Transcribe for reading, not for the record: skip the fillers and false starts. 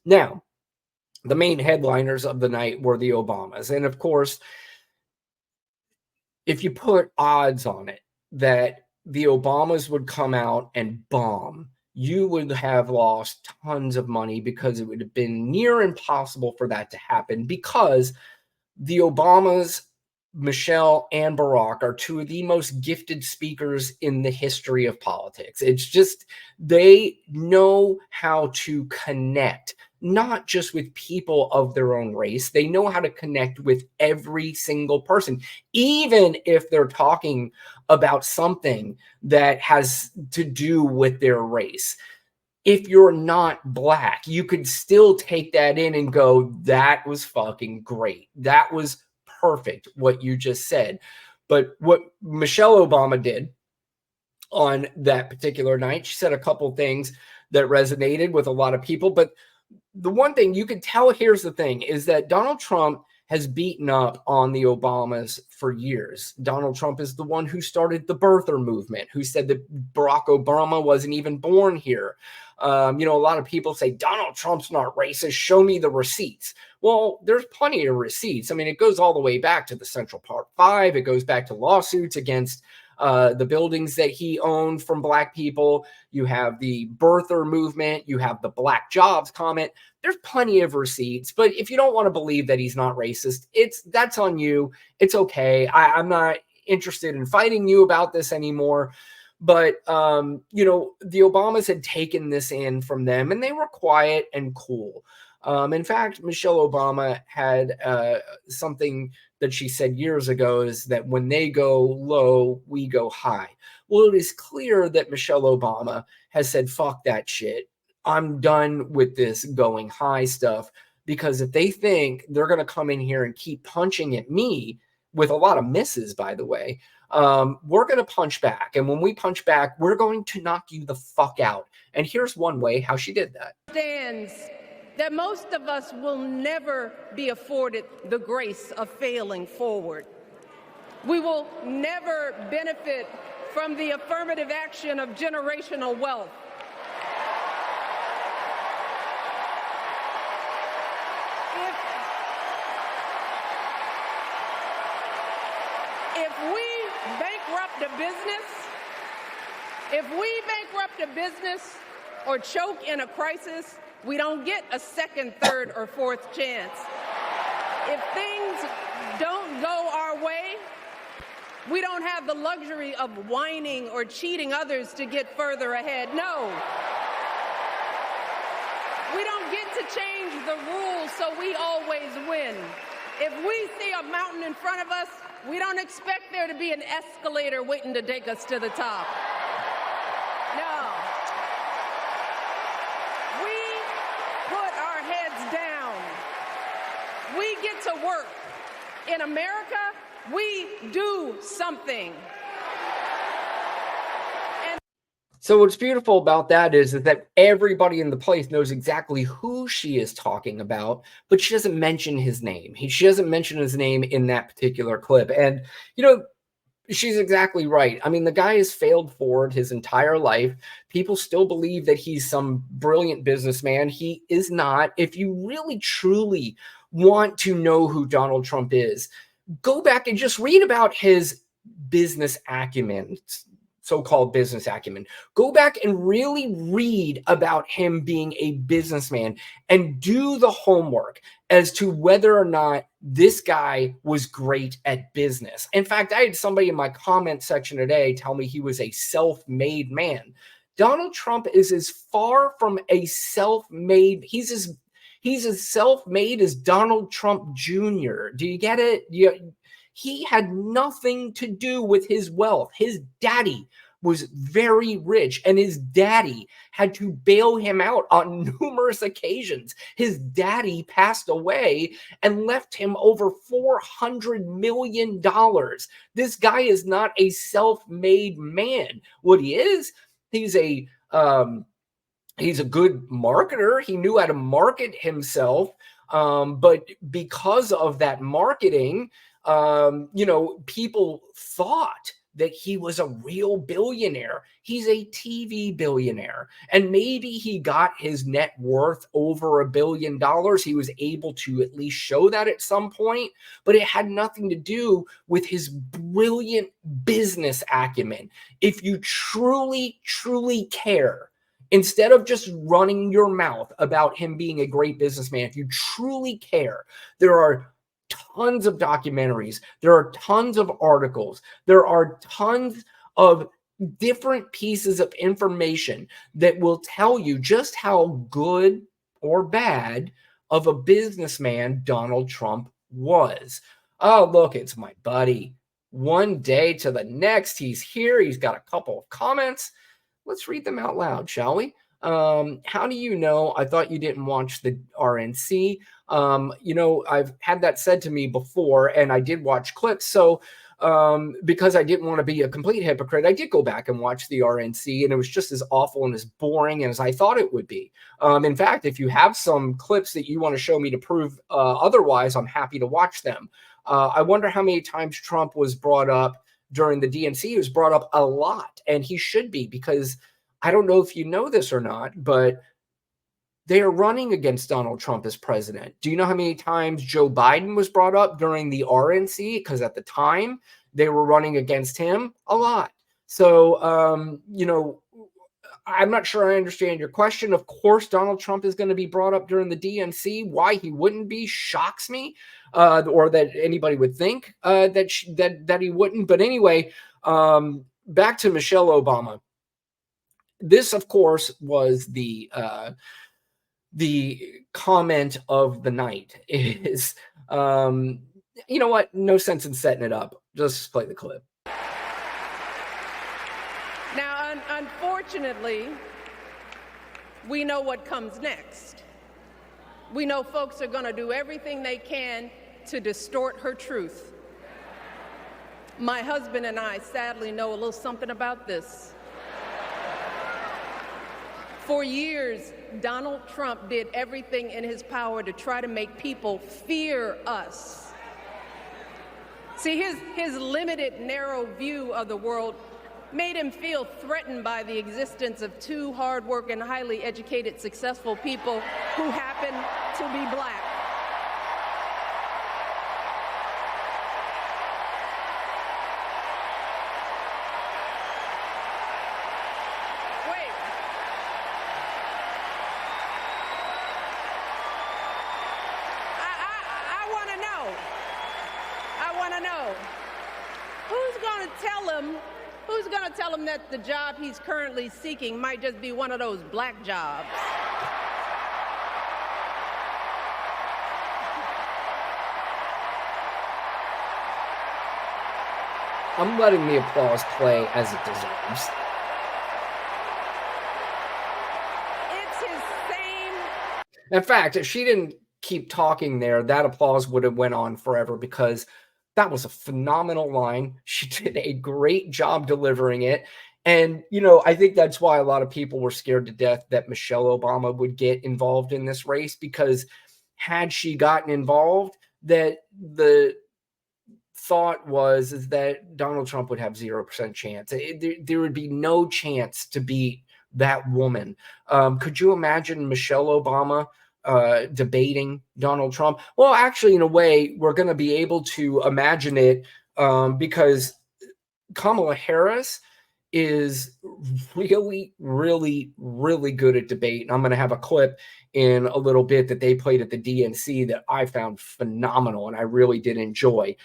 Now, the main headliners of the night were the Obamas. And of course, if you put odds on it that the Obamas would come out and bomb, you would have lost tons of money because it would have been near impossible for that to happen because the Obamas, Michelle and Barack, are two of the most gifted speakers in the history of politics. It's just, they know how to connect, not just with people of their own race. They know how to connect with every single person, even if they're talking about something that has to do with their race. If you're not black, you could still take that in and go, that was fucking great. That was perfect, what you just said. But what Michelle Obama did on that particular night, she said a couple things that resonated with a lot of people. But the one thing you can tell, here's the thing, is that Donald Trump has beaten up on the Obamas for years. Donald Trump is the one who started the birther movement, who said that Barack Obama wasn't even born here. A lot of people say Donald Trump's not racist. Show me the receipts. Well, there's plenty of receipts. I mean, it goes all the way back to the Central Park Five. It goes back to lawsuits against the buildings that he owned from black people. You have the birther movement. You have the black jobs comment. There's plenty of receipts. But if you don't want to believe that he's not racist, that's on you. It's okay. I'm not interested in fighting you about this anymore. But, the Obamas had taken this in from them, and they were quiet and cool. In fact, Michelle Obama had something that she said years ago, is that when they go low, we go high. Well, it is clear that Michelle Obama has said, fuck that shit. I'm done with this going high stuff, because if they think they're going to come in here and keep punching at me, with a lot of misses, by the way, we're going to punch back. And when we punch back, we're going to knock you the fuck out. And here's one way how she did that. Stands that most of us will never be afforded the grace of failing forward. We will never benefit from the affirmative action of generational wealth. If we bankrupt a business or choke in a crisis, we don't get a second, third, or fourth chance. If things don't go our way, we don't have the luxury of whining or cheating others to get further ahead. No. We don't get to change the rules so we always win. If we see a mountain in front of us, we don't expect there to be an escalator waiting to take us to the top. No. We put our heads down. We get to work. In America, we do something. So what's beautiful about that is that everybody in the place knows exactly who she is talking about, but she doesn't mention his name. She doesn't mention his name in that particular clip. And, she's exactly right. I mean, the guy has failed forward his entire life. People still believe that he's some brilliant businessman. He is not. If you really, truly want to know who Donald Trump is, go back and just read about his business acumen, so-called business acumen. Go back and really read about him being a businessman and do the homework as to whether or not this guy was great at business. In fact, I had somebody in my comment section today tell me he was a self-made man. Donald Trump is as far from a self-made, he's as self-made as Donald Trump Jr. Do you get it? He had nothing to do with his wealth. His daddy was very rich, and his daddy had to bail him out on numerous occasions. His daddy passed away and left him over $400 million. This guy is not a self-made man. What he is, he's a good marketer. He knew how to market himself. But because of that marketing, people thought that he was a real billionaire. He's a TV billionaire. And maybe he got his net worth over $1 billion. He was able to at least show that at some point, but it had nothing to do with his brilliant business acumen. If you truly, truly care, instead of just running your mouth about him being a great businessman, if you truly care, there are tons of documentaries, there are tons of articles, there are tons of different pieces of information that will tell you just how good or bad of a businessman Donald Trump was. Oh, look, it's my buddy. One day to the next, he's here. He's got a couple of comments. Let's read them out loud, shall we? How do you know? I thought you didn't watch the RNC. I've had that said to me before, and I did watch clips. So because I didn't want to be a complete hypocrite, I did go back and watch the RNC, and it was just as awful and as boring as I thought it would be. In fact, if you have some clips that you want to show me to prove otherwise, I'm happy to watch them. I wonder how many times Trump was brought up during the DNC. He was brought up a lot, and he should be, because I don't know if you know this or not, but they are running against Donald Trump as president. Do you know how many times Joe Biden was brought up during the RNC? Because at the time they were running against him a lot. So, I'm not sure I understand your question. Of course, Donald Trump is going to be brought up during the DNC. Why he wouldn't be shocks me, or that anybody would think that he wouldn't. But anyway, back to Michelle Obama. This, of course, was the comment of the night. Is you know what? No sense in setting it up. Just play the clip. Now, unfortunately, we know what comes next. We know folks are going to do everything they can to distort her truth. My husband and I sadly know a little something about this. For years, Donald Trump did everything in his power to try to make people fear us. See, his limited, narrow view of the world made him feel threatened by the existence of two hardworking, highly educated, successful people who happen to be black. Who's going to tell him that the job he's currently seeking might just be one of those black jobs? I'm letting the applause play as it deserves. It's his same. In fact, if she didn't keep talking there, that applause would have went on forever, because that was a phenomenal line. She did a great job delivering it. And, I think that's why a lot of people were scared to death that Michelle Obama would get involved in this race, because had she gotten involved, that the thought is that Donald Trump would have 0% chance. There would be no chance to beat that woman. Could you imagine Michelle Obama debating Donald Trump? Well, actually, in a way, we're going to be able to imagine it, because Kamala Harris is really, really, really good at debate. And I'm going to have a clip in a little bit that they played at the DNC that I found phenomenal and I really did enjoy.